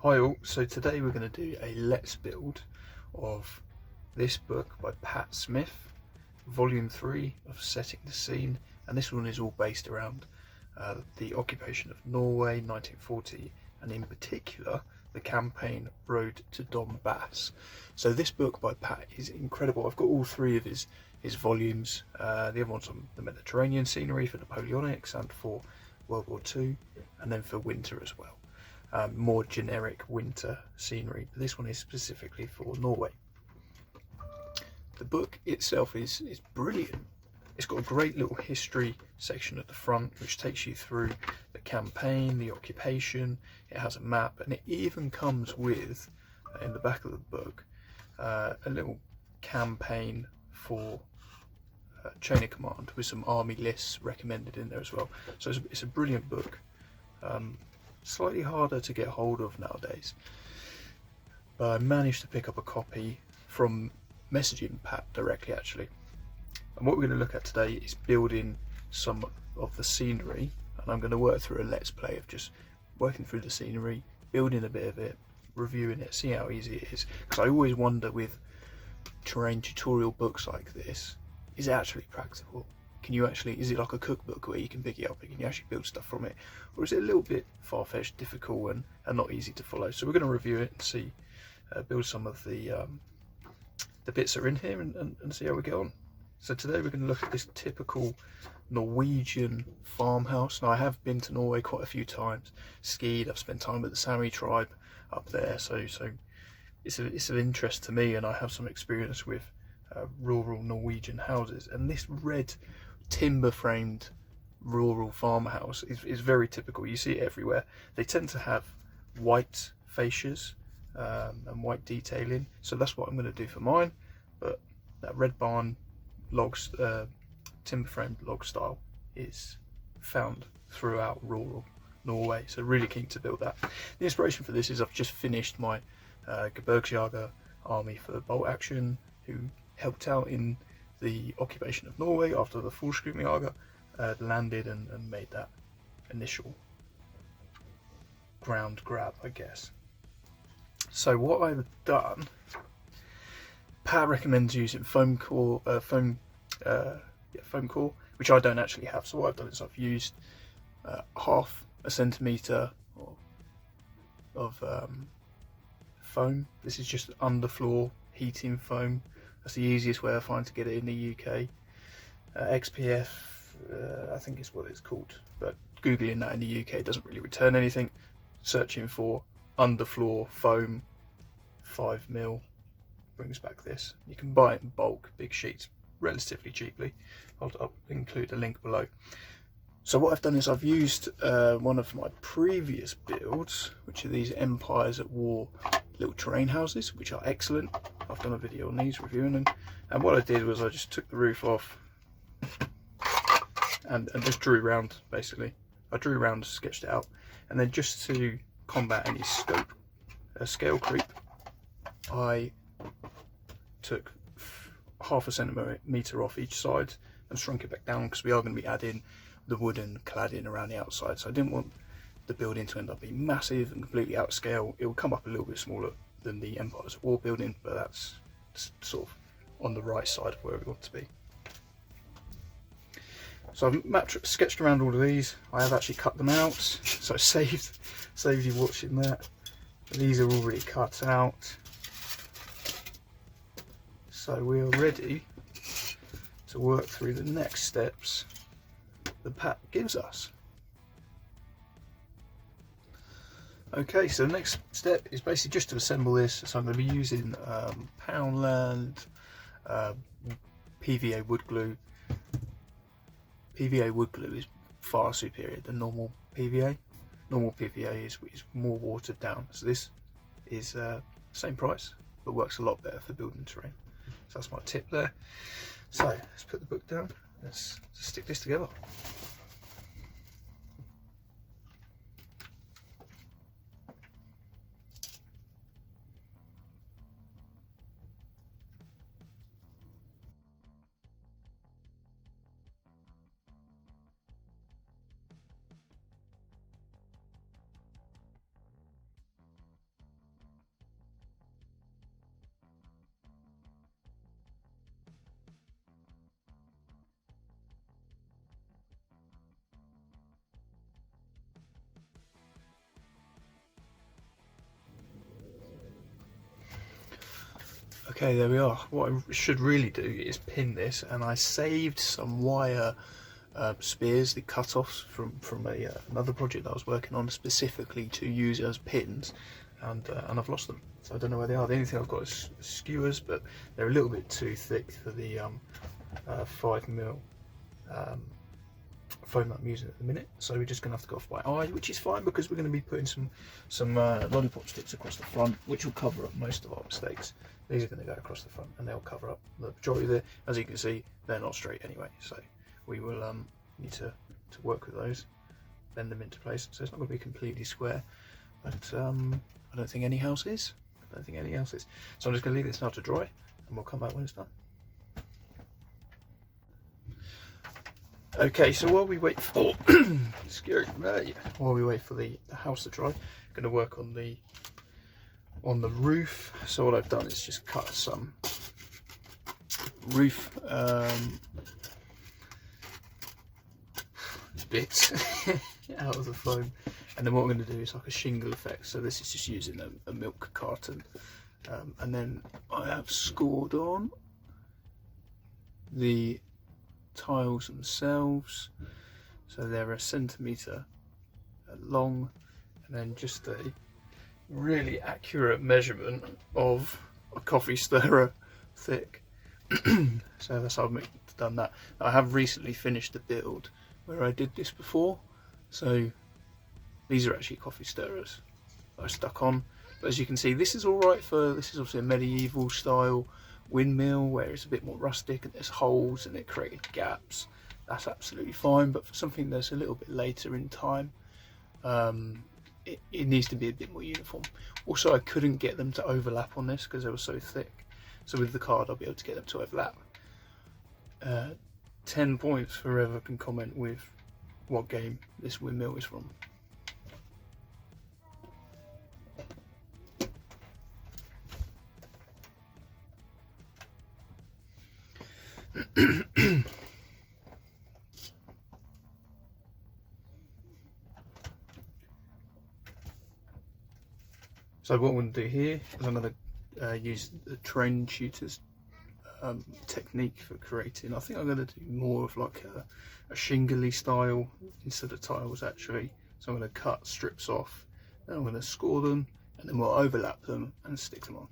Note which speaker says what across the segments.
Speaker 1: Hi all, so today we're going to do a let's build of this book by Pat Smith, volume 3 of Setting the Scene, and this one is all based around the occupation of Norway 1940, and in particular the campaign Road to Dombas. So this book by Pat is incredible. I've got all three of his volumes. The other one's on the Mediterranean scenery for Napoleonics and for World War II, and then for winter as well. More generic winter scenery, but this one is specifically for Norway. The book itself is brilliant. It's got a great little history section at the front which takes you through the campaign, the occupation. It has a map, and it even comes with, in the back of the book, a little campaign for chain of command with some army lists recommended in there as well. So it's a brilliant book. Slightly harder to get hold of nowadays, but I managed to pick up a copy from messaging Pat directly actually. And what we're going to look at today is building some of the scenery, and I'm going to work through a let's play of just working through the scenery, building a bit of it, reviewing it, see how easy it is, because I always wonder with terrain tutorial books like this, is it actually practical? Can you actually, is it like a cookbook where you can pick it up and you can actually build stuff from it, or is it a little bit far-fetched, difficult and not easy to follow? So we're going to review it and see, build some of the bits that are in here and see how we get on. So today we're going to look at this typical Norwegian farmhouse. Now I have been to Norway quite a few times, skied, I've spent time with the Sami tribe up there, so it's of interest to me, and I have some experience with rural Norwegian houses, and this red timber framed rural farmhouse is very typical. You see it everywhere. They tend to have white fascias and white detailing, so that's what I'm going to do for mine. But that red barn logs, timber framed log style is found throughout rural Norway, so really keen to build that. The inspiration for this is I've just finished my Gebirgsjager army for Bolt Action, who helped out in the occupation of Norway after the Forskrumjager landed and made that initial ground grab, I guess. So what I've done, Pat recommends using foam core, which I don't actually have. So what I've done is I've used half a centimetre of foam. This is just underfloor heating foam. That's the easiest way I find to get it in the UK. XPF, I think is what it's called, but Googling that in the UK doesn't really return anything. Searching for underfloor foam 5mm brings back this. You can buy it in bulk, big sheets, relatively cheaply. I'll include a link below. So what I've done is I've used one of my previous builds, which are these Empires at War little terrain houses, which are excellent. I've done a video on these, reviewing them, and what I did was I just took the roof off and just drew round. Basically I drew round, sketched it out, and then just to combat any scale creep, I took half a centimetre off each side and shrunk it back down, because we are going to be adding the wooden cladding around the outside, so I didn't want the building to end up being massive and completely out of scale. It will come up a little bit smaller than the Empires at War building, but that's sort of on the right side of where we want to be. So I've sketched around all of these. I have actually cut them out, so saved you watching that. These are already cut out, so we are ready to work through the next steps that Pat gives us. Okay, so the next step is basically just to assemble this. So I'm going to be using Poundland PVA wood glue. PVA wood glue is far superior than normal PVA. Normal PVA is more watered down, so this is same price but works a lot better for building terrain. So that's my tip there. So let's put the book down, let's stick this together. Okay, there we are. What I should really do is pin this, and I saved some wire spears, the cut-offs from another project that I was working on specifically to use as pins, and I've lost them, so I don't know where they are. The only thing I've got is skewers, but they're a little bit too thick for the 5mm foam that I'm using at the minute, so we're just going to have to go off by eye, which is fine because we're going to be putting some lollipop sticks across the front, which will cover up most of our mistakes. These are going to go across the front and they'll cover up the majority of it. As you can see, they're not straight anyway, so we will need to work with those, bend them into place, so it's not going to be completely square, but I don't think any house is. So I'm just going to leave this now to dry, and we'll come back when it's done. Okay, so while we wait for while we wait for the house to dry, I'm going to work on the roof. So what I've done is just cut some roof bits out of the foam, and then what I'm going to do is like a shingle effect. So this is just using a milk carton, and then I have scored on the tiles themselves, so they're 1 centimetre long, and then just a really accurate measurement of a coffee stirrer thick. So that's how I've done that. I have recently finished the build where I did this before, so these are actually coffee stirrers that I stuck on, but as you can see, this is alright this is obviously a medieval style windmill where it's a bit more rustic and there's holes and it created gaps. That's absolutely fine, but for something that's a little bit later in time, it needs to be a bit more uniform. Also, I couldn't get them to overlap on this because they were so thick, so with the card I'll be able to get them to overlap. 10 points for whoever can comment with what game this windmill is from. So what I'm going to do here is I'm going to use the trend shooters technique for creating. I think I'm going to do more of like a shingly style instead of tiles actually. So I'm going to cut strips off, then I'm going to score them, and then we'll overlap them and stick them on.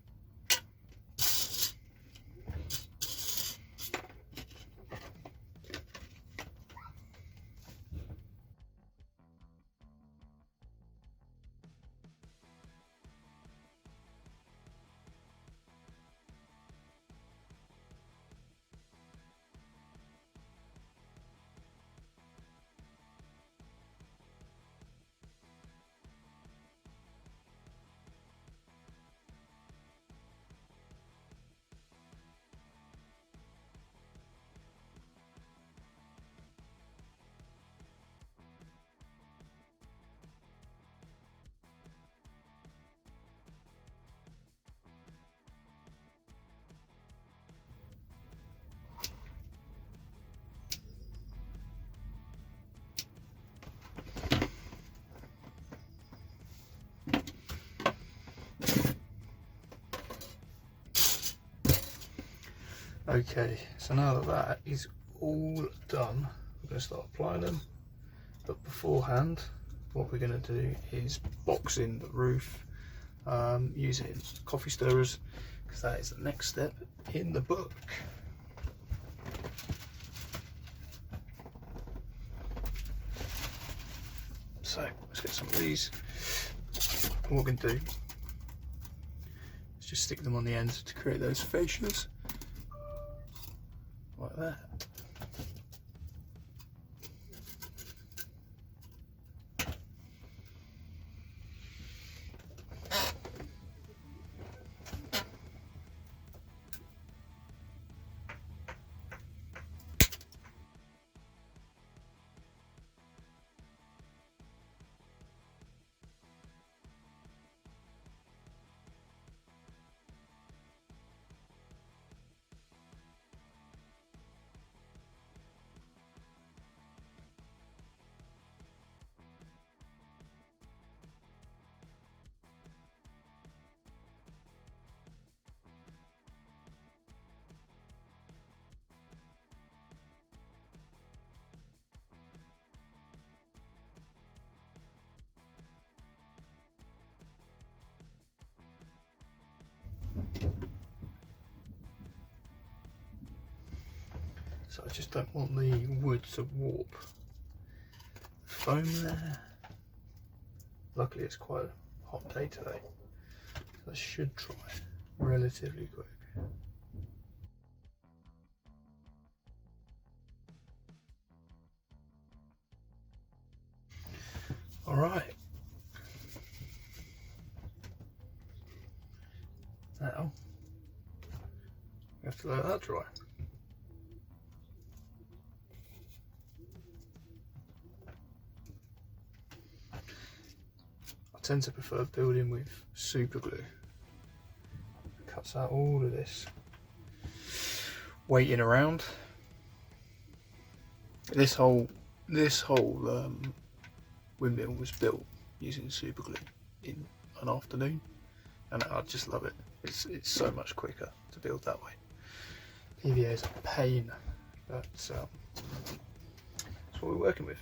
Speaker 1: Okay, so now that that is all done, we're going to start applying them, but beforehand what we're going to do is box in the roof using coffee stirrers, because that is the next step in the book. So let's get some of these. What we're going to do is just stick them on the ends to create those fascias. Like that. So I just don't want the wood to warp. Foam there. Luckily it's quite a hot day today, so I should dry relatively quick. Alright. Now we have to let that dry. I tend to prefer building with super glue. It cuts out all of this waiting around. This whole windmill was built using super glue in an afternoon, and I just love it. It's so much quicker to build that way. PVA is a pain, but that's what we're working with.